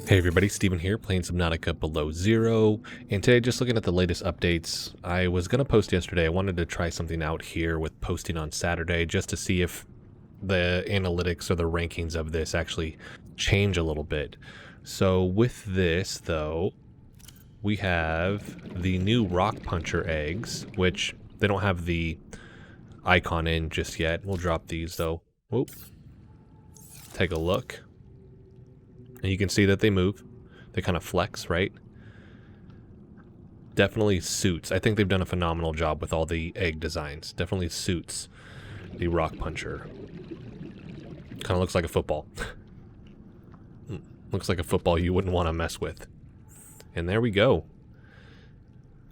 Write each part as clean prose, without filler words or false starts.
Hey everybody, Steven here, playing Subnautica Below Zero, and today just looking at the latest updates. I was going to post yesterday. I wanted to try something out here with posting on Saturday just to see if the analytics or the rankings of this actually change a little bit. So with this, though, we have the new rock puncher eggs, which they don't have the icon in just yet. We'll drop these, though. Whoop. Take a look. And you can see that they move. They kind of flex, right? Definitely suits. I think they've done a phenomenal job with all the egg designs. Definitely suits the rock puncher. Kind of looks like a football. Looks like a football you wouldn't want to mess with. And there we go.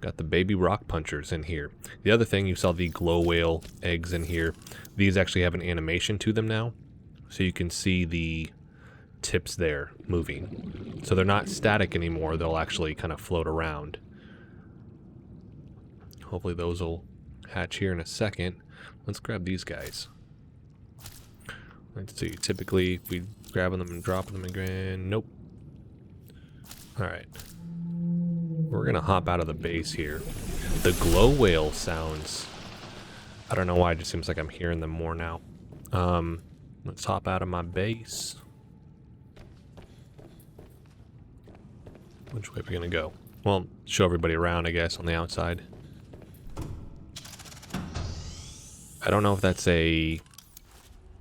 Got the baby rock punchers in here. The other thing, you saw the glow whale eggs in here. These actually have an animation to them now. So you can see the tips there moving, so they're not static anymore. They'll actually kind of float around. Hopefully those will hatch here in a second. Let's grab these guys. Let's see, typically we grabbing them and dropping them again. Nope. Alright, we're gonna hop out of the base here. The glow whale sounds, I don't know why, it just seems like I'm hearing them more now. Let's hop out of my base. Which way are we gonna go? Well, show everybody around, I guess, on the outside. I don't know if that's a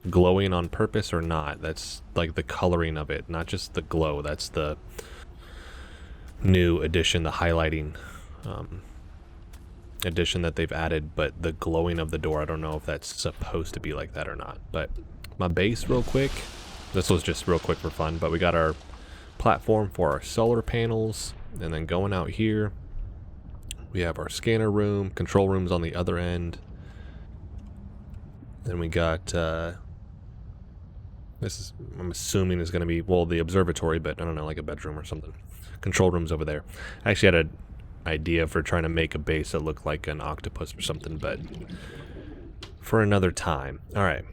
glowing on purpose or not. That's like the coloring of it, not just the glow. That's the new addition, the highlighting addition that they've added. But the glowing of the door, I don't know if that's supposed to be like that or not. But my base real quick. This was just real quick for fun, but we got our platform for our solar panels, and then going out here we have our scanner room, control rooms on the other end. Then we got this is, I'm assuming, is going to be, well, the observatory, but I don't know, like a bedroom or something. Control rooms over there. I actually had an idea for trying to make a base that looked like an octopus or something, but for another time. All right,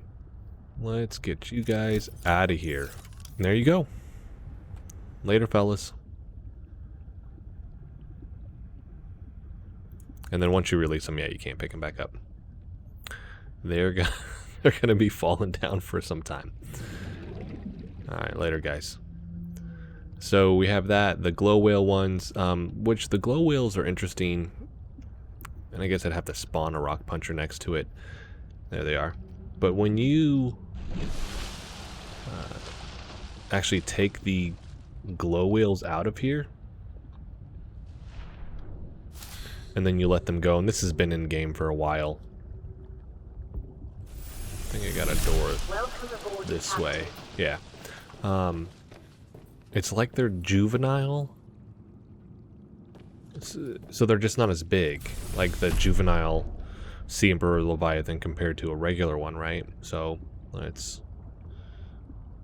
let's get you guys out of here. And there you go. Later, fellas. And then once you release them, yeah, you can't pick them back up. They're gonna be falling down for some time. Alright, later, guys. So we have that, the glow whale ones, which the glow whales are interesting. And I guess I'd have to spawn a rock puncher next to it. There they are. But when you actually take the glow whales out of here and then you let them go, and this has been in game for a while. I think I got a door this way. Yeah. It's like they're juvenile, so they're just not as big, like the juvenile Sea Emperor Leviathan compared to a regular one, right? So let's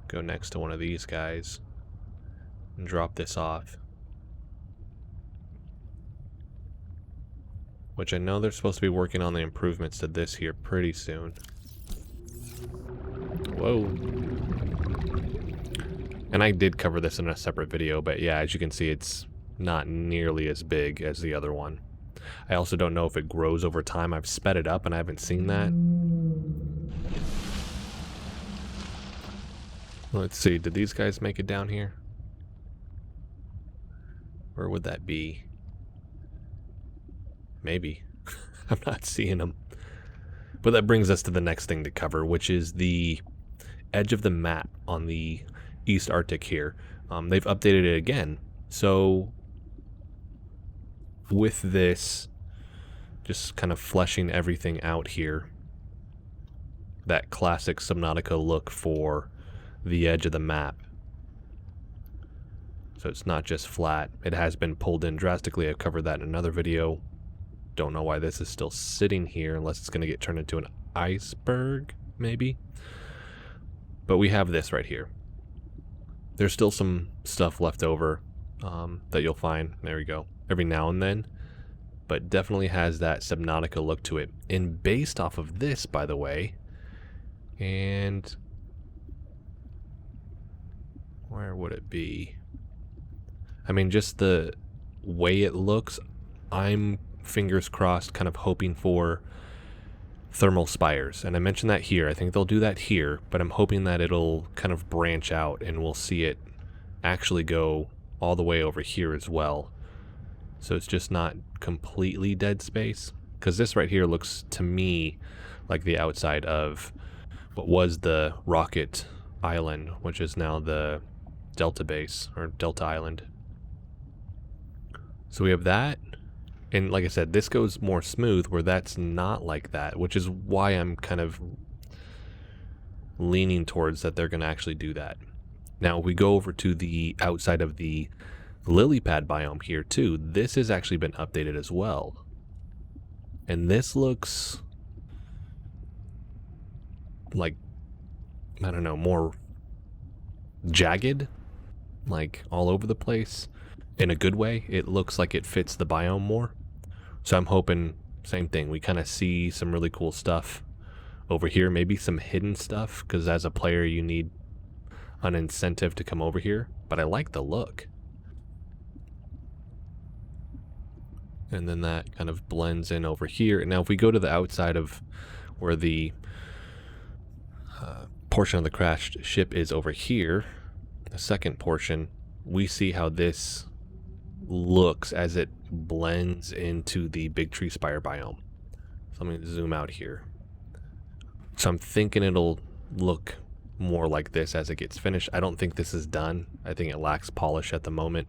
go next to one of these guys and drop this off. Which I know they're supposed to be working on the improvements to this here pretty soon. Whoa. And I did cover this in a separate video, but yeah, as you can see, it's not nearly as big as the other one. I also don't know if it grows over time. I've sped it up and I haven't seen that. Let's see, did these guys make it down here? Where would that be? Maybe. I'm not seeing them. But that brings us to the next thing to cover, which is the edge of the map on the East Arctic here. They've updated it again. So with this, just kind of fleshing everything out here, that classic Subnautica look for the edge of the map. So it's not just flat. It has been pulled in drastically. I've covered that in another video. Don't know why this is still sitting here unless it's going to get turned into an iceberg, maybe. But we have this right here. There's still some stuff left over that you'll find. There we go. Every now and then. But definitely has that Subnautica look to it. And based off of this, by the way. And where would it be? I mean, just the way it looks, I'm fingers crossed kind of hoping for thermal spires. And I mentioned that here. I think they'll do that here, but I'm hoping that it'll kind of branch out and we'll see it actually go all the way over here as well. So it's just not completely dead space. Because this right here looks to me like the outside of what was the Rocket Island, which is now the Delta base, or Delta Island. So we have that. And like I said, this goes more smooth where that's not like that, which is why I'm kind of leaning towards that they're going to actually do that. Now, if we go over to the outside of the lily pad biome here too, this has actually been updated as well. And this looks like, I don't know, more jagged, like all over the place. In a good way, it looks like it fits the biome more. So I'm hoping, same thing, we kind of see some really cool stuff over here, maybe some hidden stuff, because as a player you need an incentive to come over here, but I like the look. And then that kind of blends in over here. Now if we go to the outside of where the portion of the crashed ship is over here, the second portion, we see how this looks as it blends into the big tree spire biome. So let me zoom out here. So I'm thinking it'll look more like this as it gets finished. I don't think this is done. I think it lacks polish at the moment,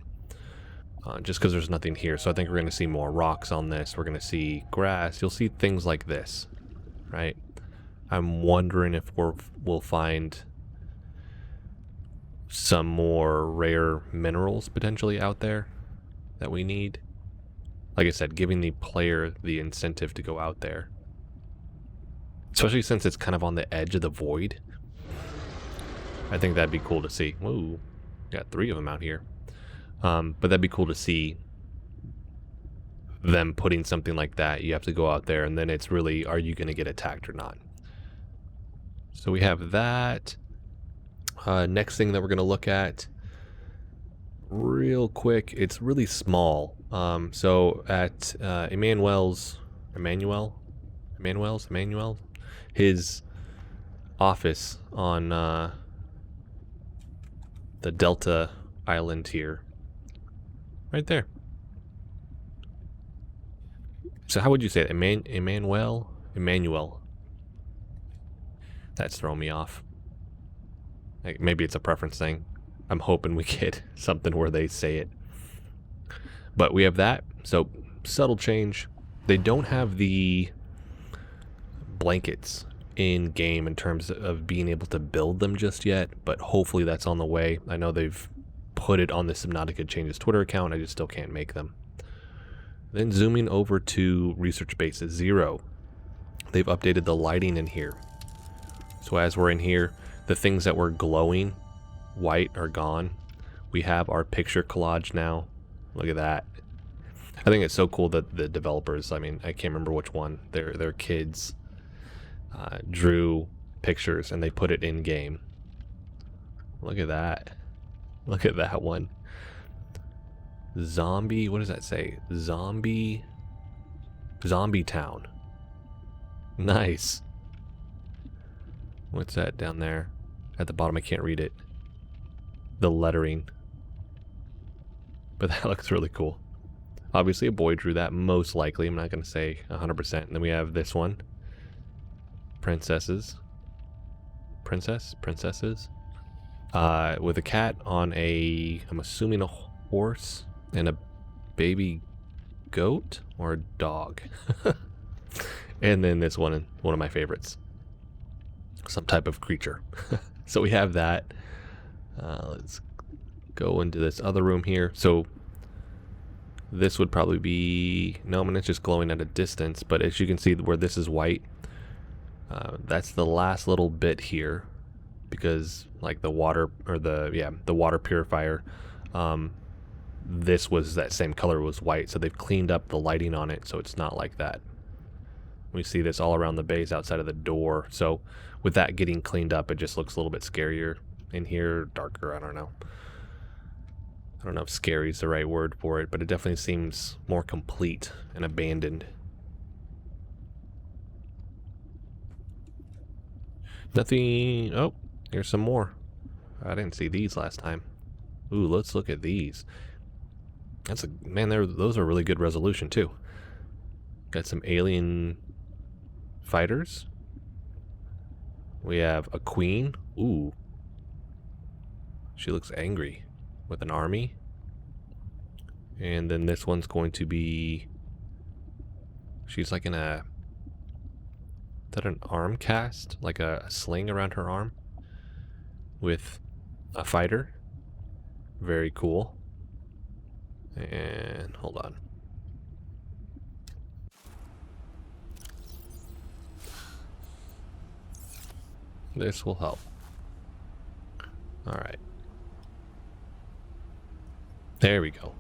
just because there's nothing here. So I think we're going to see more rocks on this. We're going to see grass. You'll see things like this, right? I'm wondering if we'll find some more rare minerals potentially out there that we need. Like I said, giving the player the incentive to go out there. Especially since it's kind of on the edge of the void. I think that'd be cool to see. Whoa, got 3 of them out here. But that'd be cool to see them putting something like that. You have to go out there and then it's really, are you going to get attacked or not? So we have that. Next thing that we're going to look at real quick, it's really small. So at Emmanuel's, his office on the Delta Island here, right there. So how would you say it? Emmanuel? That's throwing me off. Like, maybe it's a preference thing. I'm hoping we get something where they say it. But we have that. So subtle change. They don't have the blankets in game in terms of being able to build them just yet, but hopefully that's on the way. I know they've put it on the Subnautica Changes Twitter account. I just still can't make them. Then zooming over to Research Base 0. They've updated the lighting in here. So as we're in here, the things that were glowing white are gone. We have our picture collage now. Look at that. I think it's so cool that the developers, I mean, I can't remember which one, their kids drew pictures and they put it in game. Look at that. Look at that one. Zombie, what does that say? Zombie Town. Nice. What's that down there? At the bottom, I can't read it. The lettering. But that looks really cool. Obviously a boy drew that, most likely. I'm not going to say 100%. And then we have this one. Princesses. Princesses. With a cat on a, I'm assuming a horse and a baby goat or a dog. And then this one of my favorites. Some type of creature. So we have that. Let's go into this other room here. So this would probably be, no, I mean, it's just glowing at a distance, but as you can see where this is white, that's the last little bit here, because like the water, or the water purifier, this was that same color, was white, so they've cleaned up the lighting on it so it's not like that. We see this all around the base outside of the door, so with that getting cleaned up, it just looks a little bit scarier in here, darker, I don't know. I don't know if scary is the right word for it, but it definitely seems more complete and abandoned. Nothing. Oh, here's some more. I didn't see these last time. Ooh, let's look at these. That's a man. Those are really good resolution too. Got some alien fighters. We have a queen. Ooh, she looks angry with an army. And then this one's going to be. She's like in a. Is that an arm cast? Like a sling around her arm? With a fighter. Very cool. And hold on. This will help. Alright. There we go.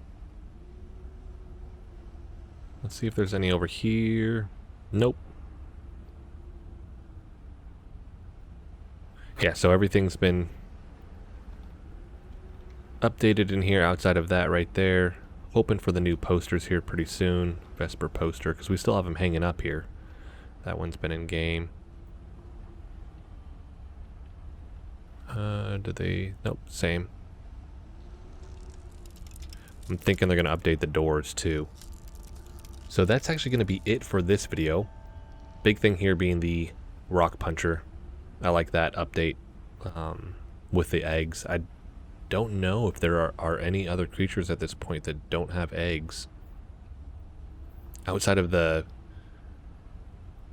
Let's see if there's any over here. Nope. Yeah, so everything's been updated in here outside of that right there. Hoping for the new posters here pretty soon. Vesper poster, because we still have them hanging up here. That one's been in game. Did they? Nope, same. I'm thinking they're going to update the doors too. So that's actually going to be it for this video. Big thing here being the rock puncher. I like that update with the eggs. I don't know if there are any other creatures at this point that don't have eggs. Outside of the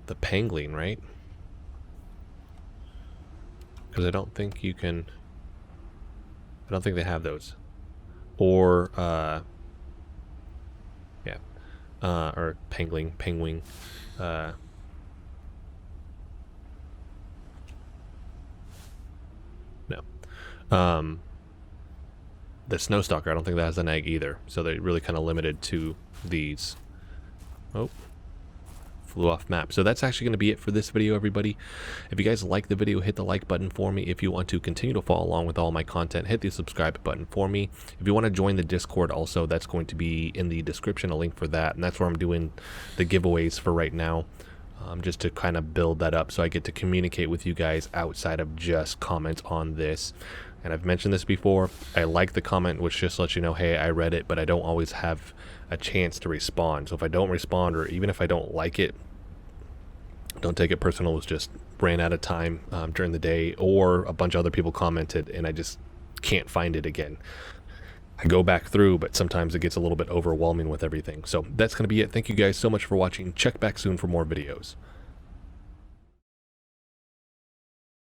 pangolin, right? Because I don't think you can... I don't think they have those. Or, yeah. Or penguin. No. The snowstalker, I don't think that has an egg either. So they're really kind of limited to these. Oh. Flew off map. So that's actually going to be it for this video, everybody. If you guys like the video, hit the like button for me. If you want to continue to follow along with all my content, hit the subscribe button for me. If you want to join the Discord also, that's going to be in the description, a link for that. And that's where I'm doing the giveaways for right now. Just to kind of build that up so I get to communicate with you guys outside of just comments on this. And I've mentioned this before, I like the comment which just lets you know, hey, I read it, but I don't always have a chance to respond. So if I don't respond, or even if I don't like it, don't take it personal. It was just ran out of time during the day, or a bunch of other people commented and I just can't find it again. I go back through, but sometimes it gets a little bit overwhelming with everything. So that's going to be it. Thank you guys so much for watching. Check back soon for more videos.